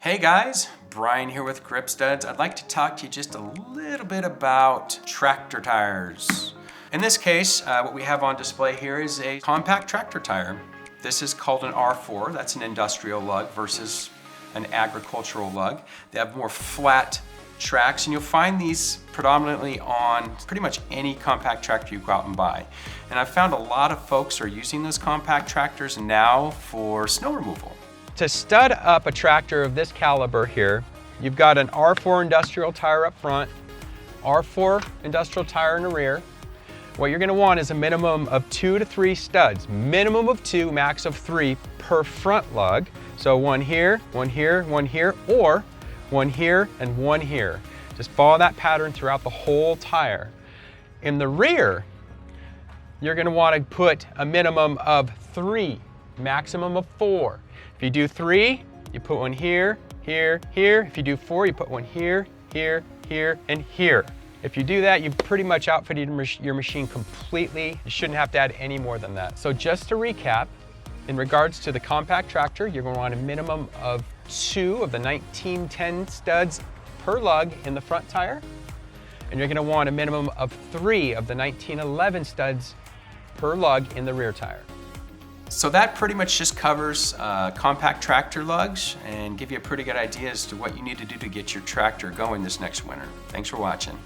Hey guys, Brian here with Grip Studs. I'd like to talk to you just a little bit about tractor tires. In this case, what we have on display here is a compact tractor tire. This is called an R4, that's an industrial lug versus an agricultural lug. They have more flat tracks, and you'll find these predominantly on pretty much any compact tractor you go out and buy. And I've found a lot of folks are using those compact tractors now for snow removal. To stud up a tractor of this caliber here, you've got an R4 industrial tire up front, R4 industrial tire in the rear. What you're going to want is a minimum of 2 to 3 studs, minimum of 2, max of 3 per front lug. So one here, one here, one here, or one here and one here. Just follow that pattern throughout the whole tire. In the rear, you're going to want to put a minimum of 3, maximum of 4. If you do 3, you put one here, here, here. If you do 4, you put one here, here, here, and here. If you do that, you've pretty much outfitted your machine completely. You shouldn't have to add any more than that. So just to recap, in regards to the compact tractor, you're going to want a minimum of 2 of the 1910 studs per lug in the front tire, and you're going to want a minimum of 3 of the 1911 studs per lug in the rear tire. So that pretty much just covers compact tractor lugs and give you a pretty good idea as to what you need to do to get your tractor going this next winter. Thanks for watching.